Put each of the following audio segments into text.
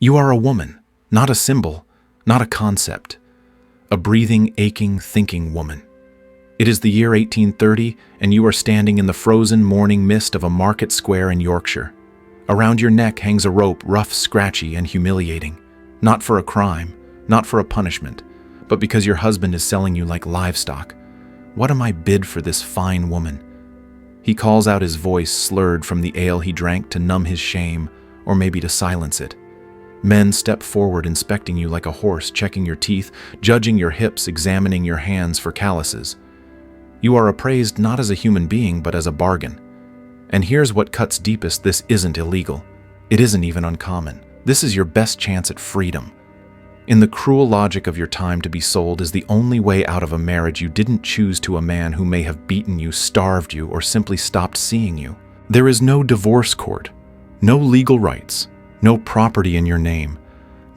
You are a woman, not a symbol, not a concept. A breathing, aching, thinking woman. It is the year 1830, and you are standing in the frozen morning mist of a market square in Yorkshire. Around your neck hangs a rope, rough, scratchy, and humiliating. Not for a crime, not for a punishment, but because your husband is selling you like livestock. What am I bid for this fine woman? He calls out, his voice slurred from the ale he drank to numb his shame, or maybe to silence it. Men step forward, inspecting you like a horse, checking your teeth, judging your hips, examining your hands for calluses. You are appraised not as a human being, but as a bargain. And here's what cuts deepest: this isn't illegal. It isn't even uncommon. This is your best chance at freedom. In the cruel logic of your time, to be sold is the only way out of a marriage you didn't choose to a man who may have beaten you, starved you, or simply stopped seeing you. There is no divorce court, no legal rights, no property in your name,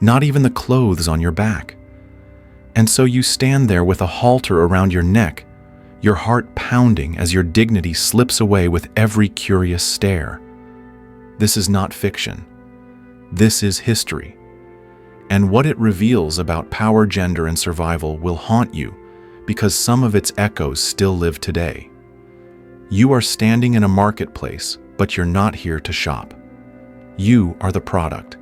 not even the clothes on your back. And so you stand there with a halter around your neck, your heart pounding as your dignity slips away with every curious stare. This is not fiction. This is history. And what it reveals about power, gender, and survival will haunt you because some of its echoes still live today. You are standing in a marketplace, but you're not here to shop. You are the product.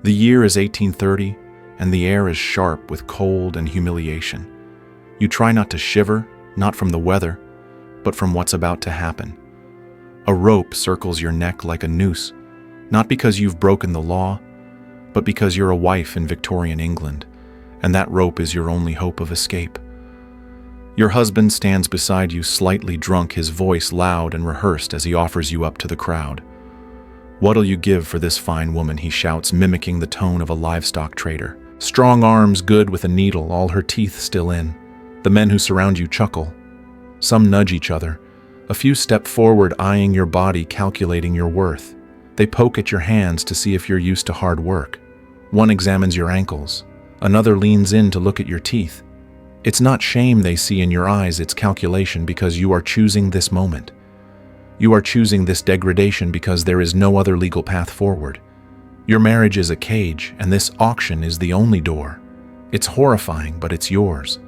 The year is 1830, and the air is sharp with cold and humiliation. You try not to shiver, not from the weather, but from what's about to happen. A rope circles your neck like a noose, not because you've broken the law, but because you're a wife in Victorian England, and that rope is your only hope of escape. Your husband stands beside you, slightly drunk, his voice loud and rehearsed as he offers you up to the crowd. "What'll you give for this fine woman?" he shouts, mimicking the tone of a livestock trader. Strong arms, good with a needle, all her teeth still in. The men who surround you chuckle. Some nudge each other. A few step forward, eyeing your body, calculating your worth. They poke at your hands to see if you're used to hard work. One examines your ankles. Another leans in to look at your teeth. It's not shame they see in your eyes, it's calculation, because you are choosing this moment. You are choosing this degradation because there is no other legal path forward. Your marriage is a cage, and this auction is the only door. It's horrifying, but it's yours.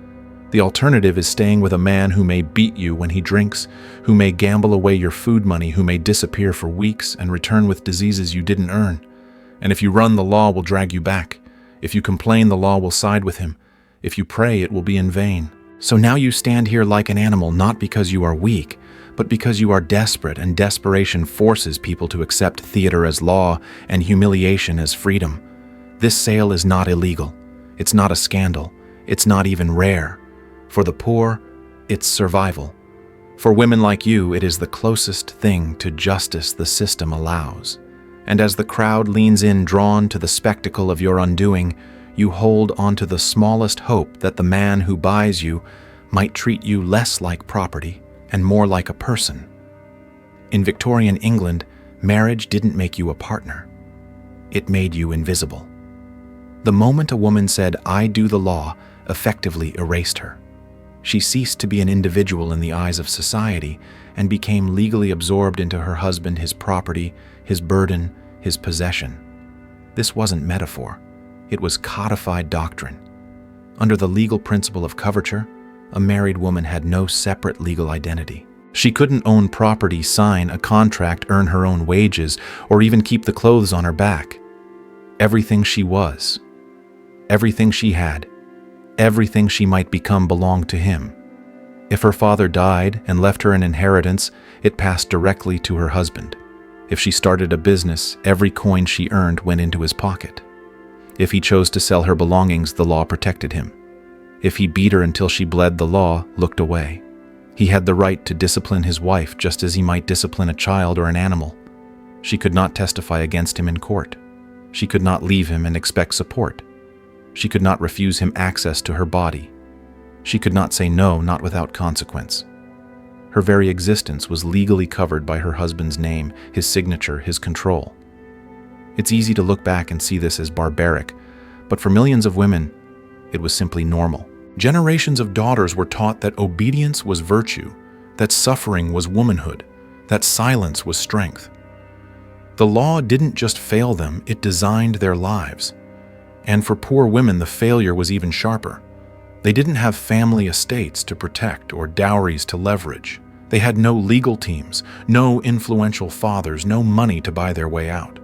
The alternative is staying with a man who may beat you when he drinks, who may gamble away your food money, who may disappear for weeks and return with diseases you didn't earn. And if you run, the law will drag you back. If you complain, the law will side with him. If you pray, it will be in vain. So now you stand here like an animal, not because you are weak, but because you are desperate, and desperation forces people to accept theater as law and humiliation as freedom. This sale is not illegal. It's not a scandal. It's not even rare. For the poor, it's survival. For women like you, it is the closest thing to justice the system allows. And as the crowd leans in, drawn to the spectacle of your undoing, you hold onto the smallest hope that the man who buys you might treat you less like property and more like a person. In Victorian England, marriage didn't make you a partner. It made you invisible. The moment a woman said, "I do the law," effectively erased her. She ceased to be an individual in the eyes of society and became legally absorbed into her husband, his property, his burden, his possession. This wasn't metaphor. It was codified doctrine. Under the legal principle of coverture, a married woman had no separate legal identity. She couldn't own property, sign a contract, earn her own wages, or even keep the clothes on her back. Everything she was, everything she had, everything she might become belonged to him. If her father died and left her an inheritance, it passed directly to her husband. If she started a business, every coin she earned went into his pocket. If he chose to sell her belongings, the law protected him. If he beat her until she bled, the law looked away. He had the right to discipline his wife just as he might discipline a child or an animal. She could not testify against him in court. She could not leave him and expect support. She could not refuse him access to her body. She could not say no, not without consequence. Her very existence was legally covered by her husband's name, his signature, his control. It's easy to look back and see this as barbaric, but for millions of women, it was simply normal. Generations of daughters were taught that obedience was virtue, that suffering was womanhood, that silence was strength. The law didn't just fail them, it designed their lives. And for poor women, the failure was even sharper. They didn't have family estates to protect or dowries to leverage. They had no legal teams, no influential fathers, no money to buy their way out.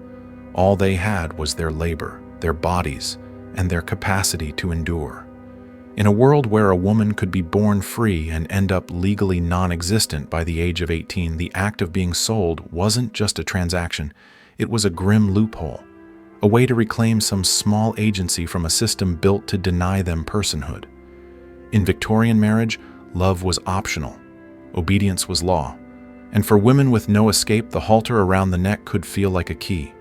All they had was their labor, their bodies, and their capacity to endure. In a world where a woman could be born free and end up legally non-existent by the age of 18, the act of being sold wasn't just a transaction, it was a grim loophole, a way to reclaim some small agency from a system built to deny them personhood. In Victorian marriage, love was optional, obedience was law, and for women with no escape, the halter around the neck could feel like a key.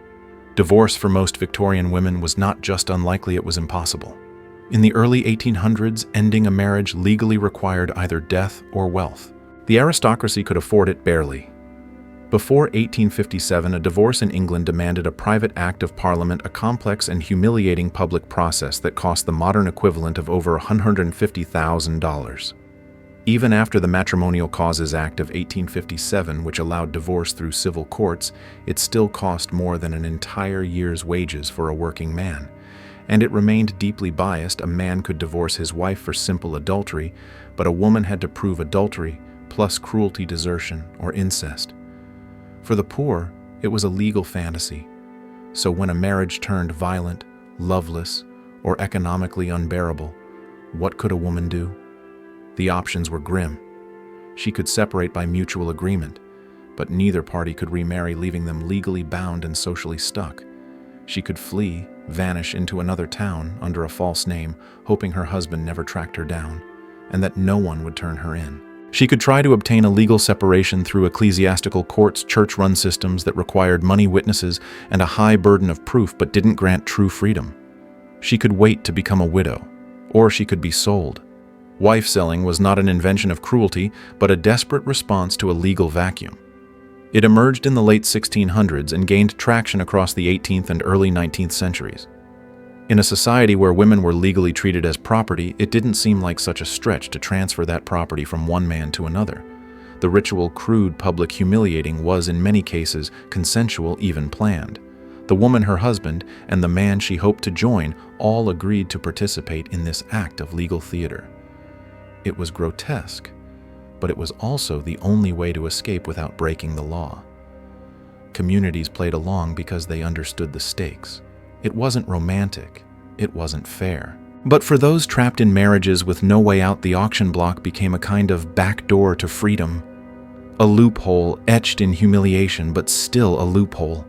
Divorce for most Victorian women was not just unlikely, it was impossible. In the early 1800s, ending a marriage legally required either death or wealth. The aristocracy could afford it barely. Before 1857, a divorce in England demanded a private act of parliament, a complex and humiliating public process that cost the modern equivalent of over $150,000. Even after the Matrimonial Causes Act of 1857, which allowed divorce through civil courts, it still cost more than an entire year's wages for a working man. And it remained deeply biased. A man could divorce his wife for simple adultery, but a woman had to prove adultery, plus cruelty, desertion, or incest. For the poor, it was a legal fantasy. So when a marriage turned violent, loveless, or economically unbearable, what could a woman do? The options were grim. She could separate by mutual agreement, but neither party could remarry, leaving them legally bound and socially stuck. She could flee, vanish into another town under a false name, hoping her husband never tracked her down, and that no one would turn her in. She could try to obtain a legal separation through ecclesiastical courts, church-run systems that required money, witnesses, and a high burden of proof but didn't grant true freedom. She could wait to become a widow, or she could be sold. Wife selling was not an invention of cruelty, but a desperate response to a legal vacuum. It emerged in the late 1600s and gained traction across the 18th and early 19th centuries. In a society where women were legally treated as property, it didn't seem like such a stretch to transfer that property from one man to another. The ritual, crude, public, humiliating was, in many cases, consensual, even planned. The woman, her husband, and the man she hoped to join all agreed to participate in this act of legal theater. It was grotesque, but it was also the only way to escape without breaking the law. Communities played along because they understood the stakes. It wasn't romantic, it wasn't fair. But for those trapped in marriages with no way out, the auction block became a kind of back door to freedom. A loophole etched in humiliation, but still a loophole.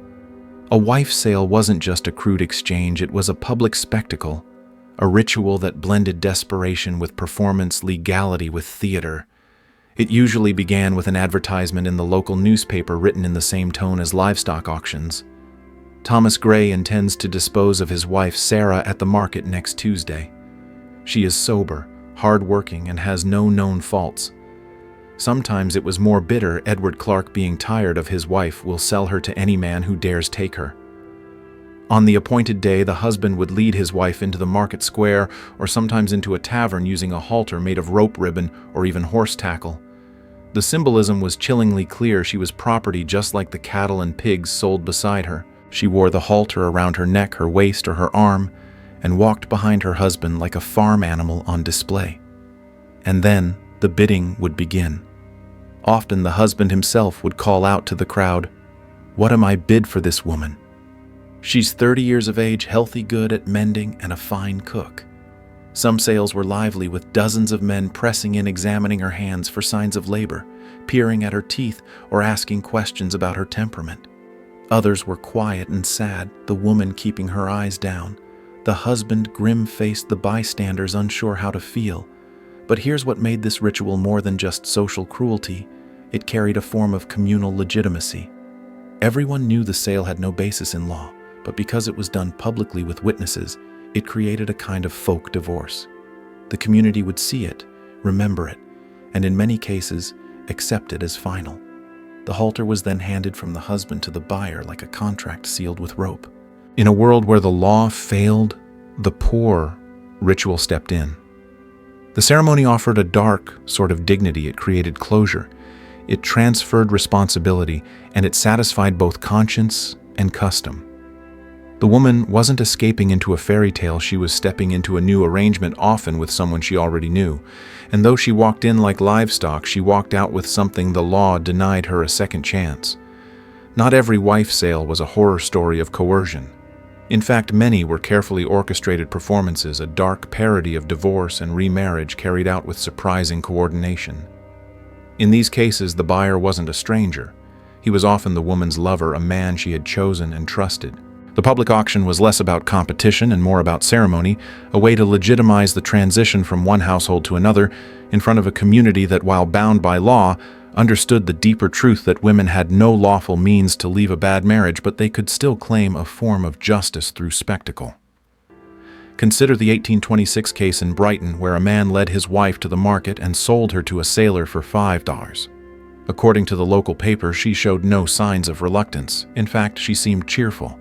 A wife sale wasn't just a crude exchange, it was a public spectacle. A ritual that blended desperation with performance, legality with theater. It usually began with an advertisement in the local newspaper written in the same tone as livestock auctions. Thomas Gray intends to dispose of his wife Sarah at the market next Tuesday. She is sober, hard-working, and has no known faults. Sometimes it was more bitter. Edward Clark, being tired of his wife, will sell her to any man who dares take her. On the appointed day, the husband would lead his wife into the market square or sometimes into a tavern using a halter made of rope ribbon or even horse tackle. The symbolism was chillingly clear. She was property just like the cattle and pigs sold beside her. She wore the halter around her neck, her waist, or her arm, and walked behind her husband like a farm animal on display. And then the bidding would begin. Often the husband himself would call out to the crowd, "What am I bid for this woman? She's 30 years of age, healthy, good at mending, and a fine cook." Some sales were lively, with dozens of men pressing in, examining her hands for signs of labor, peering at her teeth, or asking questions about her temperament. Others were quiet and sad, the woman keeping her eyes down. The husband grim-faced, the bystanders unsure how to feel. But here's what made this ritual more than just social cruelty. It carried a form of communal legitimacy. Everyone knew the sale had no basis in law, but because it was done publicly with witnesses, it created a kind of folk divorce. The community would see it, remember it, and in many cases, accept it as final. The halter was then handed from the husband to the buyer like a contract sealed with rope. In a world where the law failed, the poor ritual stepped in. The ceremony offered a dark sort of dignity. It created closure. It transferred responsibility, and it satisfied both conscience and custom. The woman wasn't escaping into a fairy tale, she was stepping into a new arrangement, often with someone she already knew. And though she walked in like livestock, she walked out with something the law denied her a second chance. Not every wife sale was a horror story of coercion. In fact, many were carefully orchestrated performances, a dark parody of divorce and remarriage carried out with surprising coordination. In these cases, the buyer wasn't a stranger. He was often the woman's lover, a man she had chosen and trusted. The public auction was less about competition and more about ceremony, a way to legitimize the transition from one household to another in front of a community that, while bound by law, understood the deeper truth that women had no lawful means to leave a bad marriage, but they could still claim a form of justice through spectacle. Consider the 1826 case in Brighton, where a man led his wife to the market and sold her to a sailor for $5. According to the local paper, she showed no signs of reluctance. In fact, she seemed cheerful.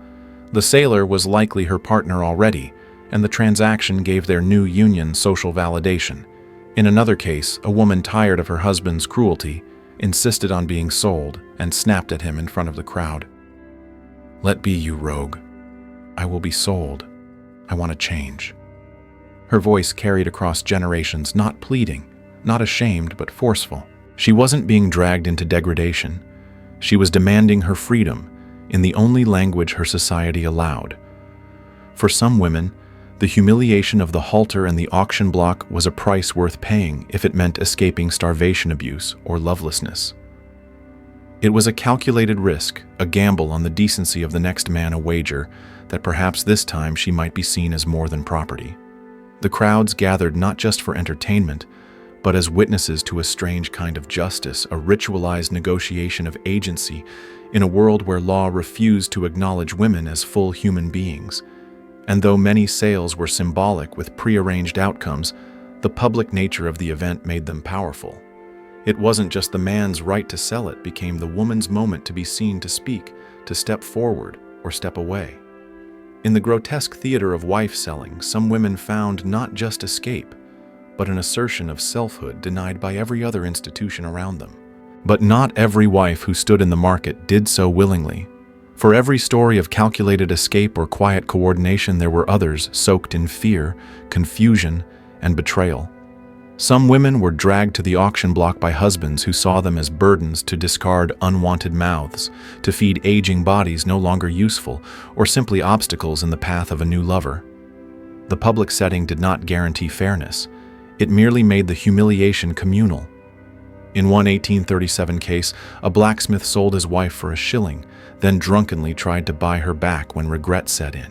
The sailor was likely her partner already, and the transaction gave their new union social validation. In another case, a woman tired of her husband's cruelty insisted on being sold and snapped at him in front of the crowd. "Let be, you rogue. I will be sold. I want to change." Her voice carried across generations, not pleading, not ashamed, but forceful. She wasn't being dragged into degradation. She was demanding her freedom in the only language her society allowed. For some women, the humiliation of the halter and the auction block was a price worth paying if it meant escaping starvation abuse or lovelessness. It was a calculated risk, a gamble on the decency of the next man, a wager that perhaps this time she might be seen as more than property. The crowds gathered not just for entertainment, but as witnesses to a strange kind of justice, a ritualized negotiation of agency in a world where law refused to acknowledge women as full human beings. And though many sales were symbolic with prearranged outcomes, the public nature of the event made them powerful. It wasn't just the man's right to sell, it became the woman's moment to be seen, to speak, to step forward or step away. In the grotesque theater of wife selling, some women found not just escape, but an assertion of selfhood denied by every other institution around them. But not every wife who stood in the market did so willingly. For every story of calculated escape or quiet coordination, there were others soaked in fear, confusion, and betrayal. Some women were dragged to the auction block by husbands who saw them as burdens to discard unwanted mouths, to feed aging bodies no longer useful, or simply obstacles in the path of a new lover. The public setting did not guarantee fairness. It merely made the humiliation communal. In one 1837 case, a blacksmith sold his wife for $1, then drunkenly tried to buy her back when regret set in.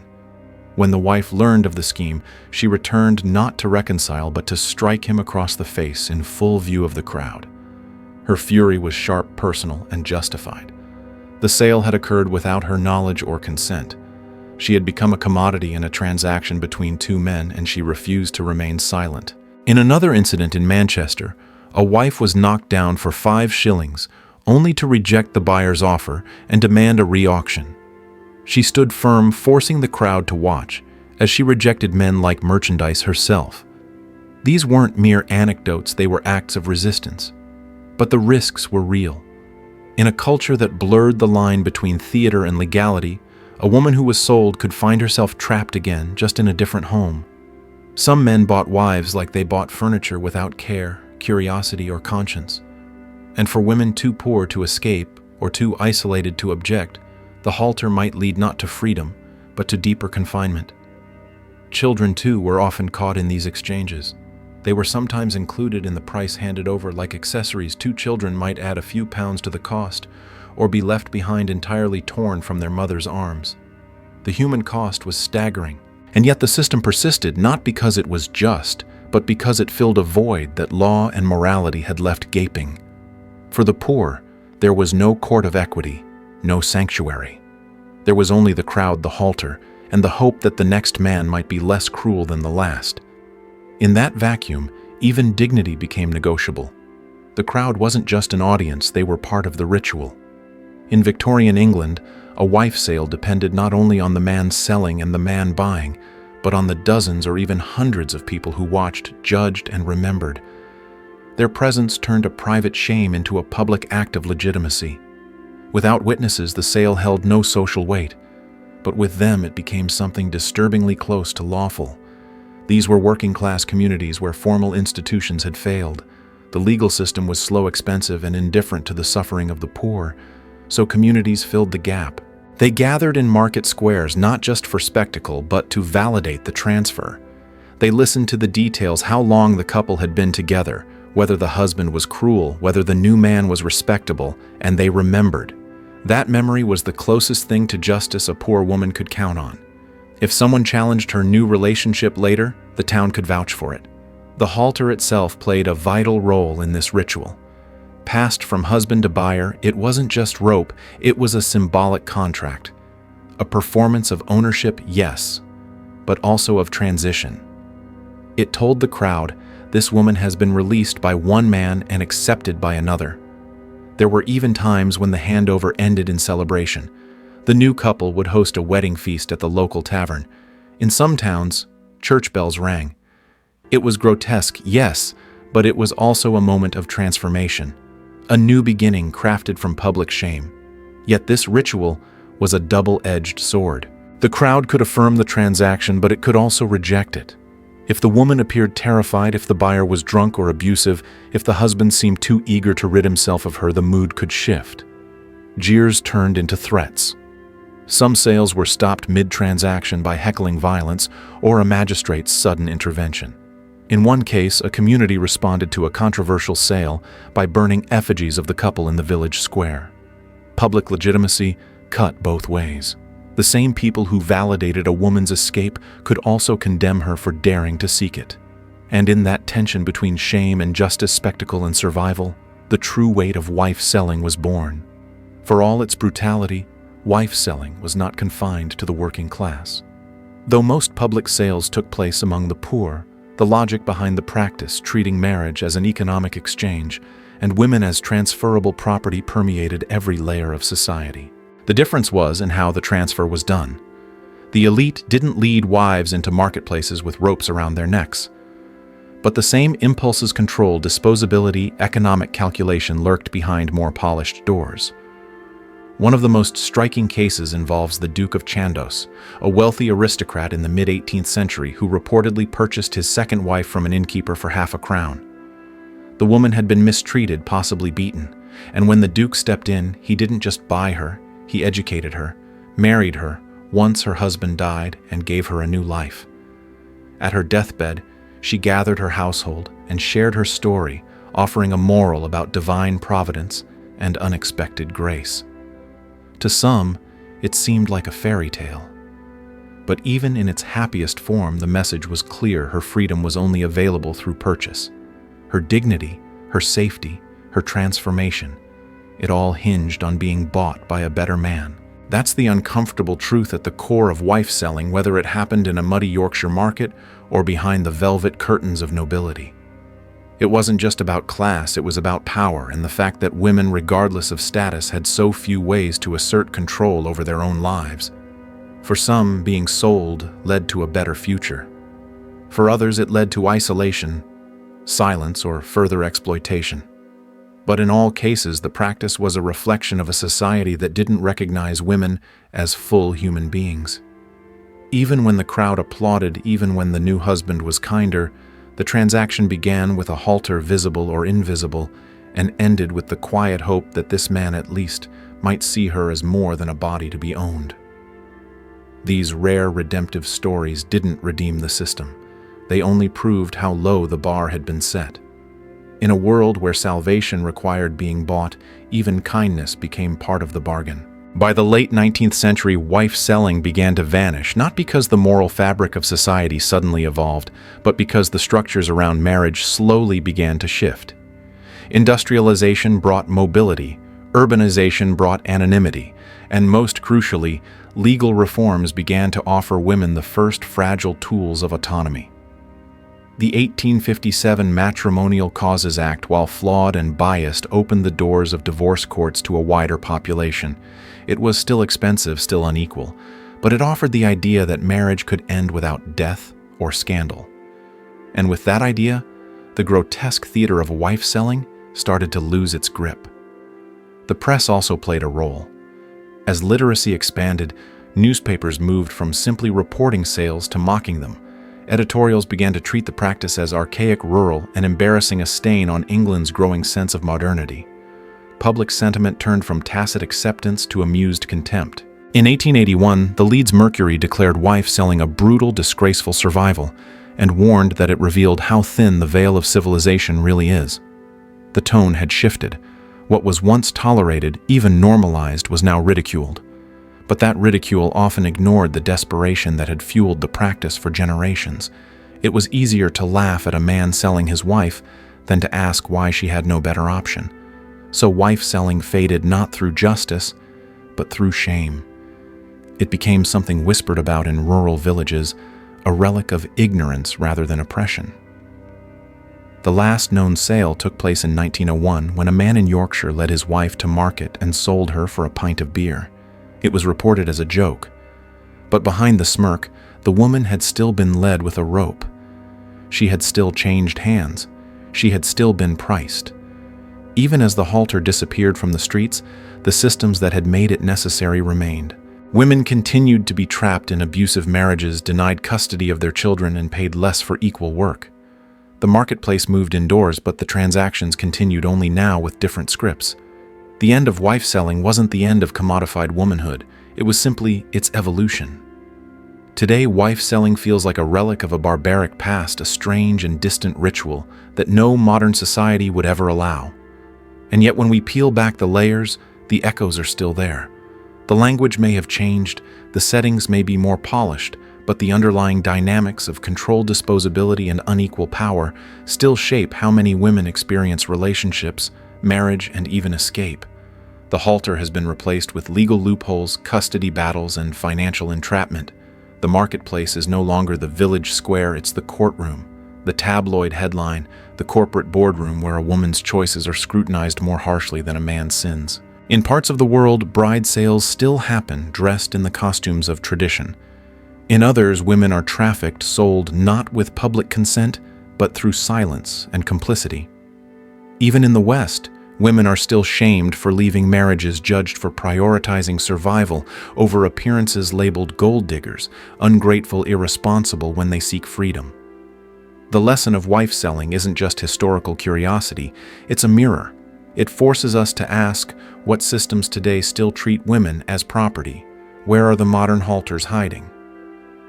When the wife learned of the scheme, she returned not to reconcile but to strike him across the face in full view of the crowd. Her fury was sharp, personal, and justified. The sale had occurred without her knowledge or consent. She had become a commodity in a transaction between two men, and she refused to remain silent. In another incident in Manchester, a wife was knocked down for $5, only to reject the buyer's offer and demand a re-auction. She stood firm, forcing the crowd to watch, as she rejected men like merchandise herself. These weren't mere anecdotes, they were acts of resistance. But the risks were real. In a culture that blurred the line between theater and legality, a woman who was sold could find herself trapped again, just in a different home. Some men bought wives like they bought furniture, without care, curiosity, or conscience. And for women too poor to escape or too isolated to object, the halter might lead not to freedom, but to deeper confinement. Children, too, were often caught in these exchanges. They were sometimes included in the price handed over like accessories. 2 children might add a few pounds to the cost, or be left behind entirely torn from their mother's arms. The human cost was staggering, and yet the system persisted, not because it was just, but because it filled a void that law and morality had left gaping. For the poor, there was no court of equity, no sanctuary. There was only the crowd, the halter, and the hope that the next man might be less cruel than the last. In that vacuum, even dignity became negotiable. The crowd wasn't just an audience, they were part of the ritual. In Victorian England, a wife sale depended not only on the man selling and the man buying, but on the dozens or even hundreds of people who watched, judged, and remembered. Their presence turned a private shame into a public act of legitimacy. Without witnesses, the sale held no social weight, but with them it became something disturbingly close to lawful. These were working-class communities where formal institutions had failed. The legal system was slow, expensive, and indifferent to the suffering of the poor, so communities filled the gap. They gathered in market squares not just for spectacle, but to validate the transfer. They listened to the details: how long the couple had been together, whether the husband was cruel, whether the new man was respectable, and they remembered. That memory was the closest thing to justice a poor woman could count on. If someone challenged her new relationship later, the town could vouch for it. The halter itself played a vital role in this ritual. Passed from husband to buyer, it wasn't just rope, it was a symbolic contract. A performance of ownership, yes, but also of transition. It told the crowd, this woman has been released by one man and accepted by another. There were even times when the handover ended in celebration. The new couple would host a wedding feast at the local tavern. In some towns, church bells rang. It was grotesque, yes, but it was also a moment of transformation. A new beginning crafted from public shame. Yet this ritual was a double-edged sword. The crowd could affirm the transaction, but it could also reject it. If the woman appeared terrified, if the buyer was drunk or abusive, if the husband seemed too eager to rid himself of her, the mood could shift. Jeers turned into threats. Some sales were stopped mid-transaction by heckling violence or a magistrate's sudden intervention. In one case, a community responded to a controversial sale by burning effigies of the couple in the village square. Public legitimacy cut both ways. The same people who validated a woman's escape could also condemn her for daring to seek it. And in that tension between shame and justice, spectacle and survival, the true weight of wife-selling was born. For all its brutality, wife-selling was not confined to the working class. Though most public sales took place among the poor, the logic behind the practice, treating marriage as an economic exchange and women as transferable property, permeated every layer of society. The difference was in how the transfer was done. The elite didn't lead wives into marketplaces with ropes around their necks. But the same impulses, control, disposability, economic calculation lurked behind more polished doors. One of the most striking cases involves the Duke of Chandos, a wealthy aristocrat in the mid-18th century who reportedly purchased his second wife from an innkeeper for half a crown. The woman had been mistreated, possibly beaten, and when the Duke stepped in, he didn't just buy her, he educated her, married her once her husband died, and gave her a new life. At her deathbed, she gathered her household and shared her story, offering a moral about divine providence and unexpected grace. To some, it seemed like a fairy tale. But even in its happiest form, the message was clear: her freedom was only available through purchase. Her dignity, her safety, her transformation, it all hinged on being bought by a better man. That's the uncomfortable truth at the core of wife-selling, whether it happened in a muddy Yorkshire market or behind the velvet curtains of nobility. It wasn't just about class, it was about power and the fact that women, regardless of status, had so few ways to assert control over their own lives. For some, being sold led to a better future. For others, it led to isolation, silence, or further exploitation. But in all cases, the practice was a reflection of a society that didn't recognize women as full human beings. Even when the crowd applauded, even when the new husband was kinder, the transaction began with a halter, visible or invisible, and ended with the quiet hope that this man at least might see her as more than a body to be owned. These rare redemptive stories didn't redeem the system. They only proved how low the bar had been set. In a world where salvation required being bought, even kindness became part of the bargain. By the late 19th century, wife-selling began to vanish, not because the moral fabric of society suddenly evolved, but because the structures around marriage slowly began to shift. Industrialization brought mobility, urbanization brought anonymity, and most crucially, legal reforms began to offer women the first fragile tools of autonomy. The 1857 Matrimonial Causes Act, while flawed and biased, opened the doors of divorce courts to a wider population. It was still expensive, still unequal, but it offered the idea that marriage could end without death or scandal. And with that idea, the grotesque theater of wife-selling started to lose its grip. The press also played a role. As literacy expanded, newspapers moved from simply reporting sales to mocking them. Editorials began to treat the practice as archaic, rural, and embarrassing, a stain on England's growing sense of modernity. Public sentiment turned from tacit acceptance to amused contempt. In 1881, the Leeds Mercury declared wife selling a brutal, disgraceful survival, and warned that it revealed how thin the veil of civilization really is. The tone had shifted. What was once tolerated, even normalized, was now ridiculed. But that ridicule often ignored the desperation that had fueled the practice for generations. It was easier to laugh at a man selling his wife than to ask why she had no better option. So wife-selling faded not through justice, but through shame. It became something whispered about in rural villages, a relic of ignorance rather than oppression. The last known sale took place in 1901 when a man in Yorkshire led his wife to market and sold her for a pint of beer. It was reported as a joke. But behind the smirk, the woman had still been led with a rope. She had still changed hands. She had still been priced. Even as the halter disappeared from the streets, the systems that had made it necessary remained. Women continued to be trapped in abusive marriages, denied custody of their children, and paid less for equal work. The marketplace moved indoors, but the transactions continued, only now with different scripts. The end of wife-selling wasn't the end of commodified womanhood. It was simply its evolution. Today, wife-selling feels like a relic of a barbaric past, a strange and distant ritual that no modern society would ever allow. And yet when we peel back the layers, the echoes are still there. The language may have changed, the settings may be more polished, but the underlying dynamics of controlled disposability and unequal power still shape how many women experience relationships, marriage, and even escape. The halter has been replaced with legal loopholes, custody battles, and financial entrapment. The marketplace is no longer the village square, it's the courtroom, the tabloid headline, the corporate boardroom where a woman's choices are scrutinized more harshly than a man's sins. In parts of the world, bride sales still happen dressed in the costumes of tradition. In others, women are trafficked, sold not with public consent, but through silence and complicity. Even in the West, women are still shamed for leaving marriages, judged for prioritizing survival over appearances, labeled gold diggers, ungrateful, irresponsible when they seek freedom. The lesson of wife-selling isn't just historical curiosity, it's a mirror. It forces us to ask, what systems today still treat women as property? Where are the modern halters hiding?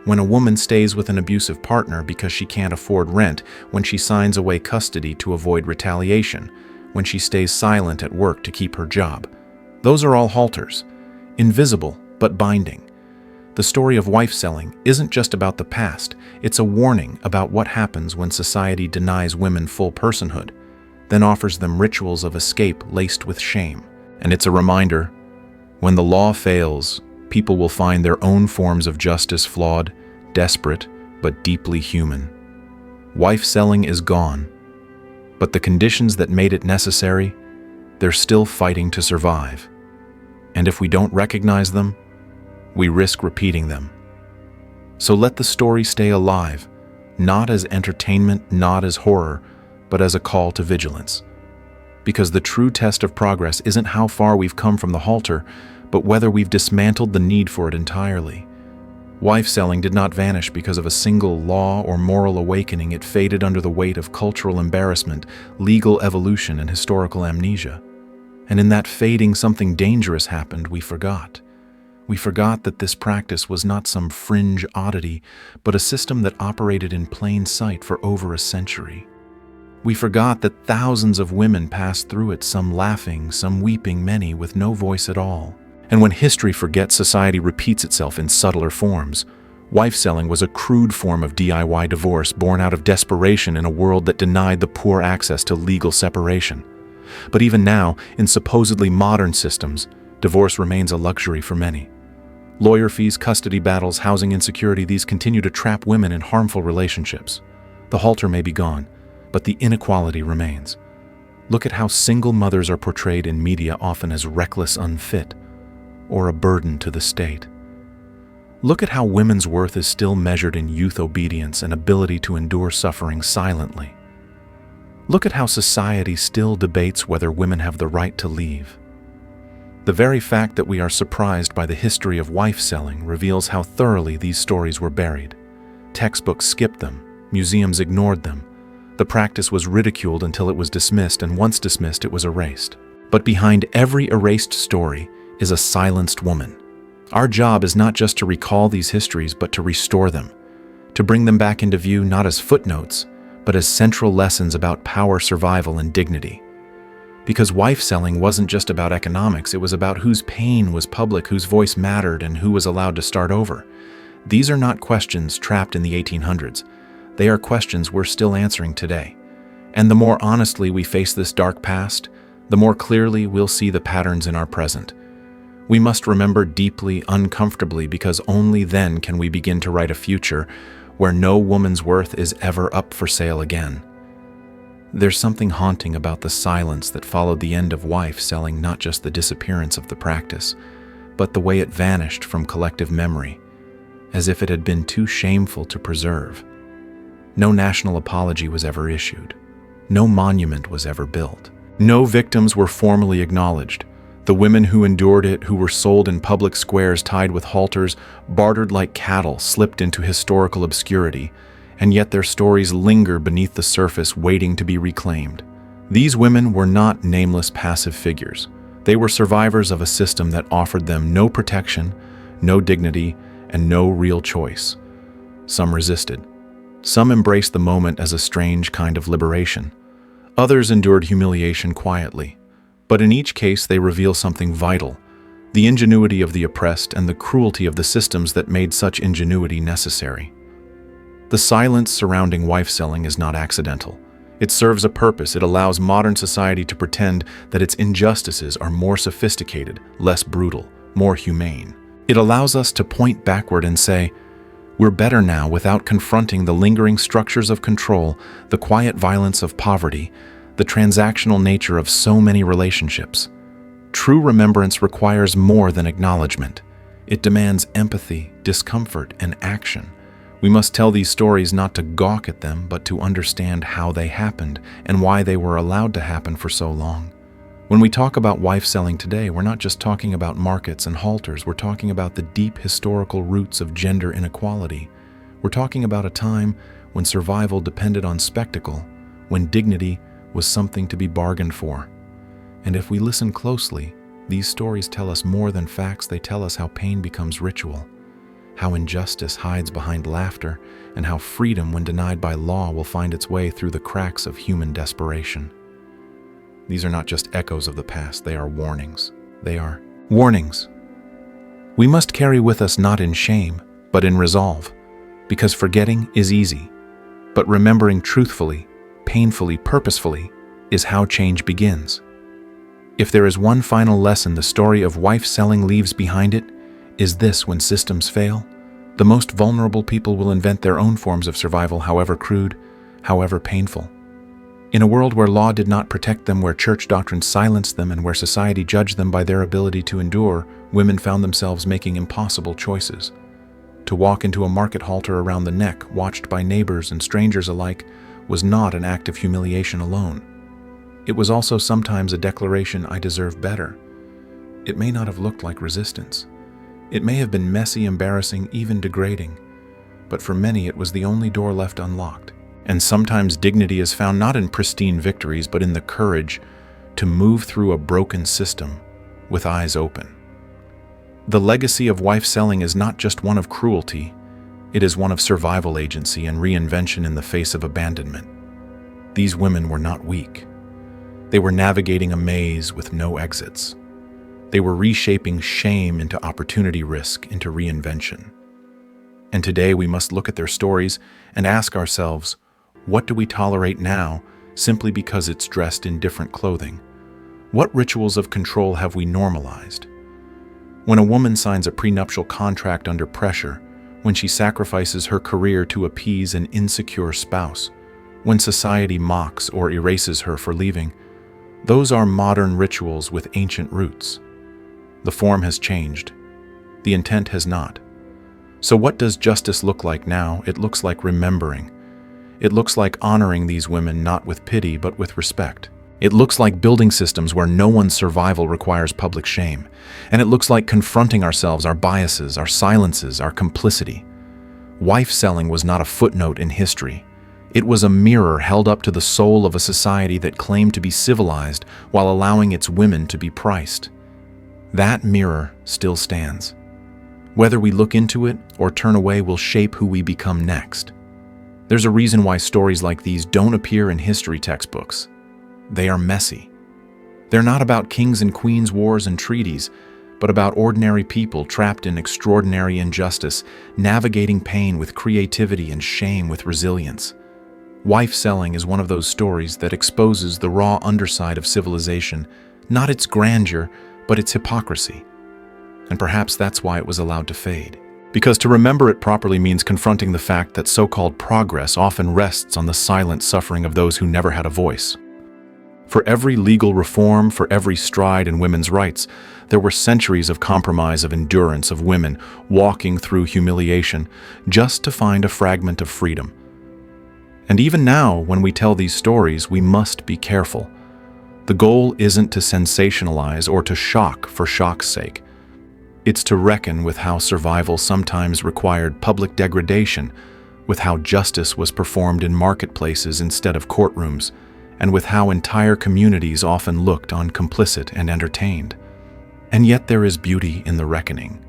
When a woman stays with an abusive partner because she can't afford rent, when she signs away custody to avoid retaliation, when she stays silent at work to keep her job. Those are all halters, invisible but binding. The story of wife-selling isn't just about the past, it's a warning about what happens when society denies women full personhood, then offers them rituals of escape laced with shame. And it's a reminder, when the law fails, people will find their own forms of justice flawed, desperate, but deeply human. Wife-selling is gone, but the conditions that made it necessary, they're still fighting to survive. And if we don't recognize them, we risk repeating them. So let the story stay alive, not as entertainment, not as horror, but as a call to vigilance. Because the true test of progress isn't how far we've come from the halter, but whether we've dismantled the need for it entirely. Wife-selling did not vanish because of a single law or moral awakening. It faded under the weight of cultural embarrassment, legal evolution, and historical amnesia. And in that fading, something dangerous happened. We forgot. We forgot that this practice was not some fringe oddity, but a system that operated in plain sight for over a century. We forgot that thousands of women passed through it, some laughing, some weeping, many with no voice at all. And when history forgets, society repeats itself in subtler forms. Wife-selling was a crude form of DIY divorce born out of desperation in a world that denied the poor access to legal separation. But even now, in supposedly modern systems, divorce remains a luxury for many. Lawyer fees, custody battles, housing insecurity, these continue to trap women in harmful relationships. The halter may be gone, but the inequality remains. Look at how single mothers are portrayed in media, often as reckless, unfit, or a burden to the state. Look at how women's worth is still measured in youth, obedience, and ability to endure suffering silently. Look at how society still debates whether women have the right to leave. The very fact that we are surprised by the history of wife-selling reveals how thoroughly these stories were buried. Textbooks skipped them, museums ignored them. The practice was ridiculed until it was dismissed, and once dismissed, it was erased. But behind every erased story is a silenced woman. Our job is not just to recall these histories, but to restore them, to bring them back into view not as footnotes, but as central lessons about power, survival, and dignity. Because wife-selling wasn't just about economics, it was about whose pain was public, whose voice mattered, and who was allowed to start over. These are not questions trapped in the 1800s. They are questions we're still answering today. And the more honestly we face this dark past, the more clearly we'll see the patterns in our present. We must remember deeply, uncomfortably, because only then can we begin to write a future where no woman's worth is ever up for sale again. There's something haunting about the silence that followed the end of wife-selling, not just the disappearance of the practice, but the way it vanished from collective memory, as if it had been too shameful to preserve. No national apology was ever issued. No monument was ever built. No victims were formally acknowledged. The women who endured it, who were sold in public squares tied with halters, bartered like cattle, slipped into historical obscurity, and yet their stories linger beneath the surface, waiting to be reclaimed. These women were not nameless passive figures. They were survivors of a system that offered them no protection, no dignity, and no real choice. Some resisted. Some embraced the moment as a strange kind of liberation. Others endured humiliation quietly. But in each case, they reveal something vital: the ingenuity of the oppressed and the cruelty of the systems that made such ingenuity necessary. The silence surrounding wife-selling is not accidental. It serves a purpose. It allows modern society to pretend that its injustices are more sophisticated, less brutal, more humane. It allows us to point backward and say, we're better now, without confronting the lingering structures of control, the quiet violence of poverty, the transactional nature of so many relationships. True remembrance requires more than acknowledgement. It demands empathy, discomfort, and action. We must tell these stories not to gawk at them, but to understand how they happened and why they were allowed to happen for so long. When we talk about wife-selling today, we're not just talking about markets and halters. We're talking about the deep historical roots of gender inequality. We're talking about a time when survival depended on spectacle, when dignity was something to be bargained for. And if we listen closely, these stories tell us more than facts. They tell us how pain becomes ritual, how injustice hides behind laughter, and how freedom, when denied by law, will find its way through the cracks of human desperation. These are not just echoes of the past, they are warnings. They are warnings we must carry with us, not in shame, but in resolve, because forgetting is easy, but remembering truthfully, painfully, purposefully is how change begins. If there is one final lesson the story of wife-selling leaves behind it, is this: when systems fail, the most vulnerable people will invent their own forms of survival, however crude, however painful. In a world where law did not protect them, where church doctrine silenced them, and where society judged them by their ability to endure, women found themselves making impossible choices. To walk into a market halter around the neck, watched by neighbors and strangers alike, was not an act of humiliation alone. It was also sometimes a declaration, I deserve better. It may not have looked like resistance. It may have been messy, embarrassing, even degrading. But for many, it was the only door left unlocked. And sometimes dignity is found not in pristine victories, but in the courage to move through a broken system with eyes open. The legacy of wife-selling is not just one of cruelty, it is one of survival agency and reinvention in the face of abandonment. These women were not weak. They were navigating a maze with no exits. They were reshaping shame into opportunity, risk into reinvention. And today we must look at their stories and ask ourselves, what do we tolerate now simply because it's dressed in different clothing? What rituals of control have we normalized? When a woman signs a prenuptial contract under pressure, when she sacrifices her career to appease an insecure spouse, when society mocks or erases her for leaving, those are modern rituals with ancient roots. The form has changed. The intent has not. So what does justice look like now? It looks like remembering. It looks like honoring these women not with pity but with respect. It looks like building systems where no one's survival requires public shame. And it looks like confronting ourselves, our biases, our silences, our complicity. Wife selling was not a footnote in history. It was a mirror held up to the soul of a society that claimed to be civilized while allowing its women to be priced. That mirror still stands. Whether we look into it or turn away will shape who we become next. There's a reason why stories like these don't appear in history textbooks. They are messy. They're not about kings and queens, wars and treaties, but about ordinary people trapped in extraordinary injustice, navigating pain with creativity and shame with resilience. Wife selling is one of those stories that exposes the raw underside of civilization, not its grandeur, but its hypocrisy. And perhaps that's why it was allowed to fade. Because to remember it properly means confronting the fact that so-called progress often rests on the silent suffering of those who never had a voice. For every legal reform, for every stride in women's rights, there were centuries of compromise, of endurance, of women walking through humiliation just to find a fragment of freedom. And even now, when we tell these stories, we must be careful. The goal isn't to sensationalize or to shock for shock's sake. It's to reckon with how survival sometimes required public degradation, with how justice was performed in marketplaces instead of courtrooms, and with how entire communities often looked on complicit and entertained. And yet there is beauty in the reckoning.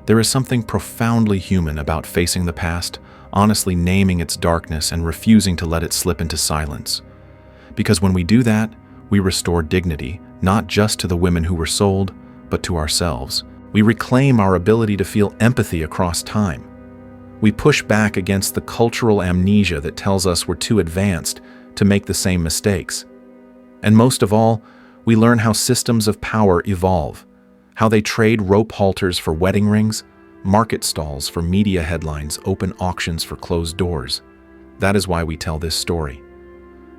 There is something profoundly human about facing the past, honestly naming its darkness and refusing to let it slip into silence. Because when we do that, we restore dignity, not just to the women who were sold, but to ourselves. We reclaim our ability to feel empathy across time. We push back against the cultural amnesia that tells us we're too advanced to make the same mistakes. And most of all, we learn how systems of power evolve, how they trade rope halters for wedding rings, market stalls for media headlines, open auctions for closed doors. That is why we tell this story.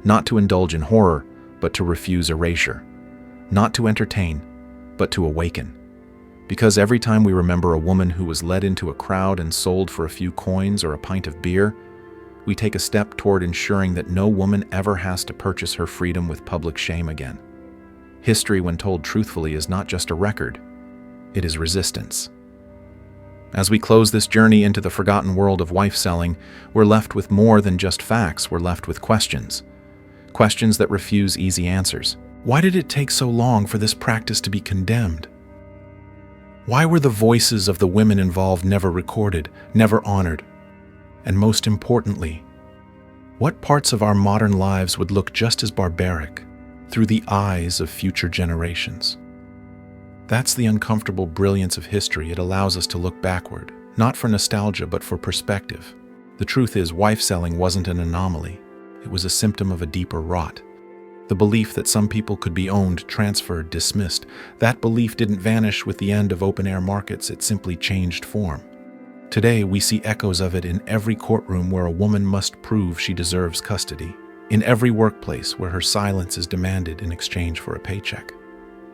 Not to indulge in horror, but to refuse erasure. Not to entertain, but to awaken. Because every time we remember a woman who was led into a crowd and sold for a few coins or a pint of beer, we take a step toward ensuring that no woman ever has to purchase her freedom with public shame again. History, when told truthfully, is not just a record. It is resistance. As we close this journey into the forgotten world of wife selling, we're left with more than just facts. We're left with questions. Questions that refuse easy answers. Why did it take so long for this practice to be condemned? Why were the voices of the women involved never recorded, never honored? And most importantly, what parts of our modern lives would look just as barbaric through the eyes of future generations? That's the uncomfortable brilliance of history. It allows us to look backward, not for nostalgia, but for perspective. The truth is, wife selling wasn't an anomaly. It was a symptom of a deeper rot. The belief that some people could be owned, transferred, dismissed. That belief didn't vanish with the end of open-air markets. It simply changed form. Today, we see echoes of it in every courtroom where a woman must prove she deserves custody, in every workplace where her silence is demanded in exchange for a paycheck,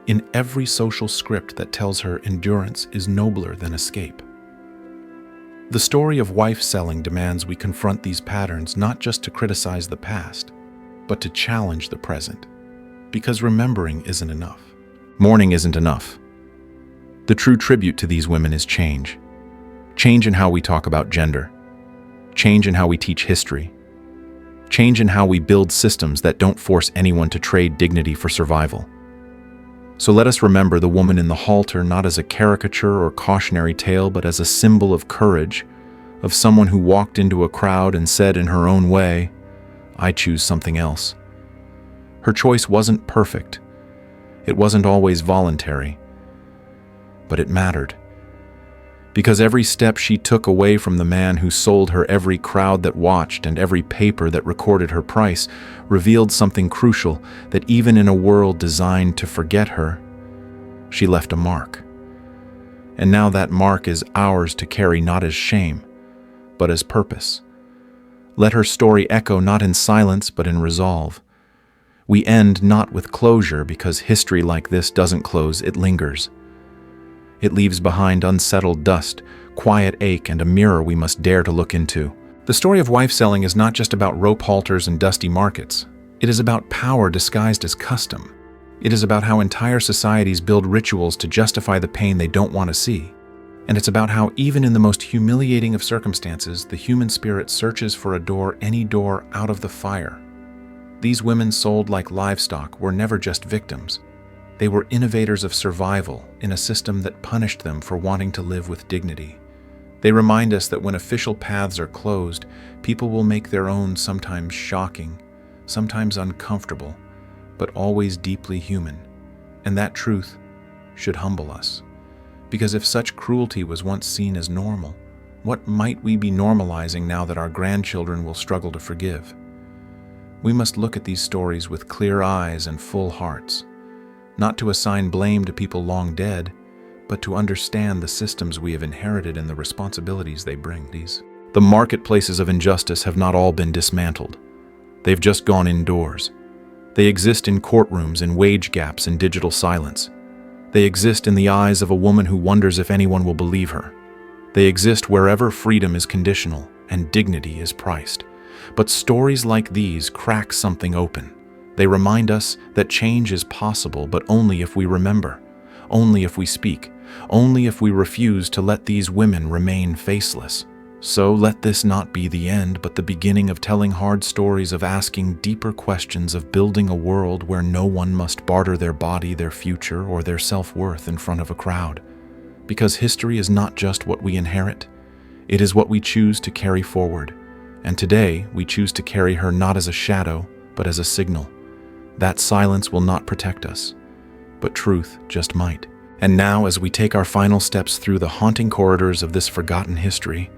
in every social script that tells her endurance is nobler than escape. The story of wife selling demands we confront these patterns not just to criticize the past, but to challenge the present. Because remembering isn't enough. Mourning isn't enough. The true tribute to these women is change. Change in how we talk about gender. Change in how we teach history. Change in how we build systems that don't force anyone to trade dignity for survival. So let us remember the woman in the halter not as a caricature or cautionary tale, but as a symbol of courage, of someone who walked into a crowd and said in her own way, "I choose something else." Her choice wasn't perfect. It wasn't always voluntary. But it mattered. Because every step she took away from the man who sold her, every crowd that watched and every paper that recorded her price, revealed something crucial, that even in a world designed to forget her, she left a mark. And now that mark is ours to carry, not as shame, but as purpose. Let her story echo not in silence, but in resolve. We end not with closure, because history like this doesn't close, it lingers. It leaves behind unsettled dust, quiet ache, and a mirror we must dare to look into. The story of wife selling is not just about rope halters and dusty markets. It is about power disguised as custom. It is about how entire societies build rituals to justify the pain they don't want to see. And it's about how, even in the most humiliating of circumstances, the human spirit searches for a door, any door, out of the fire. These women sold like livestock were never just victims. They were innovators of survival in a system that punished them for wanting to live with dignity. They remind us that when official paths are closed, people will make their own, sometimes shocking, sometimes uncomfortable, but always deeply human. And that truth should humble us. Because if such cruelty was once seen as normal, what might we be normalizing now that our grandchildren will struggle to forgive? We must look at these stories with clear eyes and full hearts, not to assign blame to people long dead, but to understand the systems we have inherited and the responsibilities they bring. The marketplaces of injustice have not all been dismantled. They've just gone indoors. They exist in courtrooms, in wage gaps, in digital silence. They exist in the eyes of a woman who wonders if anyone will believe her. They exist wherever freedom is conditional and dignity is priced. But stories like these crack something open. They remind us that change is possible, but only if we remember, only if we speak, only if we refuse to let these women remain faceless. So let this not be the end, but the beginning of telling hard stories, of asking deeper questions, of building a world where no one must barter their body, their future, or their self-worth in front of a crowd. Because history is not just what we inherit, it is what we choose to carry forward. And today, we choose to carry her not as a shadow, but as a signal. That silence will not protect us, but truth just might. And now, as we take our final steps through the haunting corridors of this forgotten history,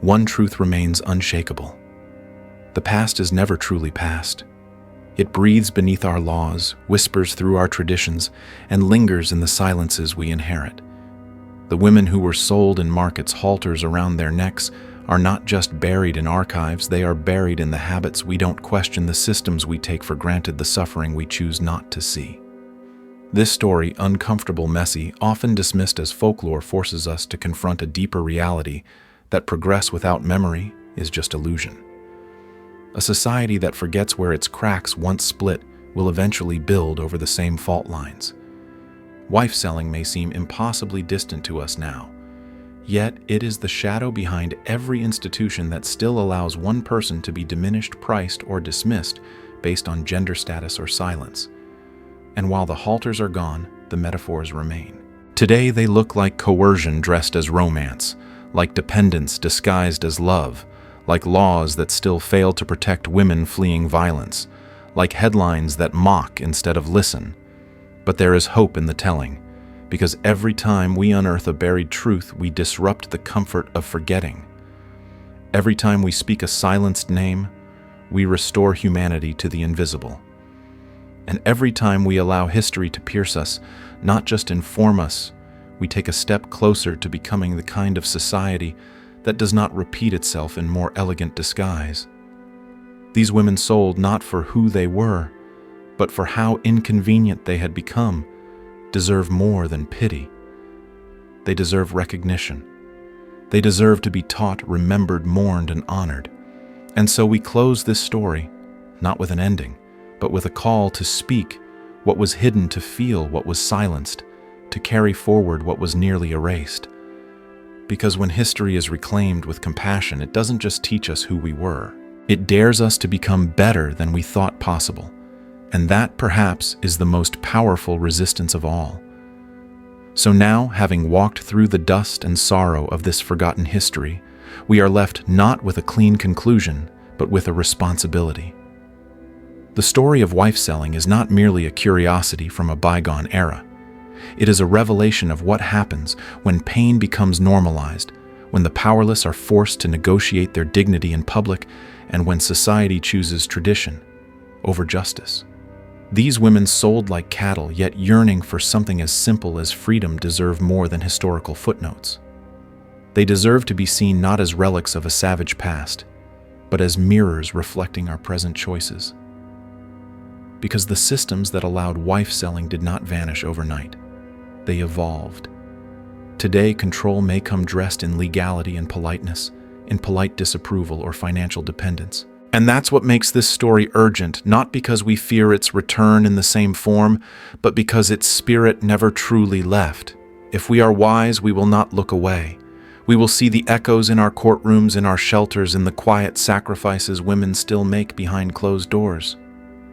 one truth remains unshakable. The past is never truly past. It breathes beneath our laws, whispers through our traditions, and lingers in the silences we inherit. The women who were sold in markets, halters around their necks, are not just buried in archives, they are buried in the habits we don't question, the systems we take for granted, the suffering we choose not to see. This story, uncomfortable, messy, often dismissed as folklore, forces us to confront a deeper reality that progress without memory is just illusion. A society that forgets where its cracks once split will eventually build over the same fault lines. Wife selling may seem impossibly distant to us now, yet it is the shadow behind every institution that still allows one person to be diminished, priced, or dismissed based on gender status or silence. And while the halters are gone, the metaphors remain. Today they look like coercion dressed as romance, like dependence disguised as love, like laws that still fail to protect women fleeing violence, like headlines that mock instead of listen. But there is hope in the telling, because every time we unearth a buried truth, we disrupt the comfort of forgetting. Every time we speak a silenced name, we restore humanity to the invisible. And every time we allow history to pierce us, not just inform us, we take a step closer to becoming the kind of society that does not repeat itself in more elegant disguise. These women sold not for who they were, but for how inconvenient they had become, deserve more than pity. They deserve recognition. They deserve to be taught, remembered, mourned, and honored. And so we close this story, not with an ending, but with a call to speak what was hidden, to feel what was silenced, to carry forward what was nearly erased. Because when history is reclaimed with compassion, it doesn't just teach us who we were. It dares us to become better than we thought possible. And that, perhaps, is the most powerful resistance of all. So now, having walked through the dust and sorrow of this forgotten history, we are left not with a clean conclusion, but with a responsibility. The story of wife selling is not merely a curiosity from a bygone era. It is a revelation of what happens when pain becomes normalized, when the powerless are forced to negotiate their dignity in public, and when society chooses tradition over justice. These women sold like cattle, yet yearning for something as simple as freedom, deserve more than historical footnotes. They deserve to be seen not as relics of a savage past, but as mirrors reflecting our present choices. Because the systems that allowed wife selling did not vanish overnight. They evolved. Today, control may come dressed in legality and politeness, in polite disapproval or financial dependence. And that's what makes this story urgent, not because we fear its return in the same form, but because its spirit never truly left. If we are wise, we will not look away. We will see the echoes in our courtrooms, in our shelters, in the quiet sacrifices women still make behind closed doors.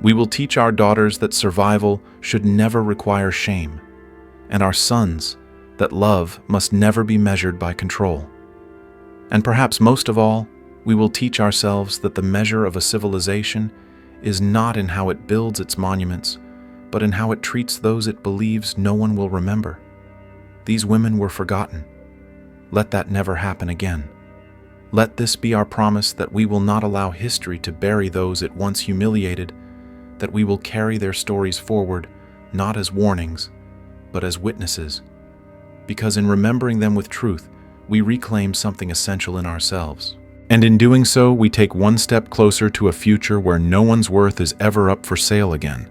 We will teach our daughters that survival should never require shame, and our sons that love must never be measured by control. And perhaps most of all, we will teach ourselves that the measure of a civilization is not in how it builds its monuments, but in how it treats those it believes no one will remember. These women were forgotten. Let that never happen again. Let this be our promise that we will not allow history to bury those it once humiliated, that we will carry their stories forward, not as warnings, but as witnesses. Because in remembering them with truth, we reclaim something essential in ourselves. And in doing so, we take one step closer to a future where no one's worth is ever up for sale again.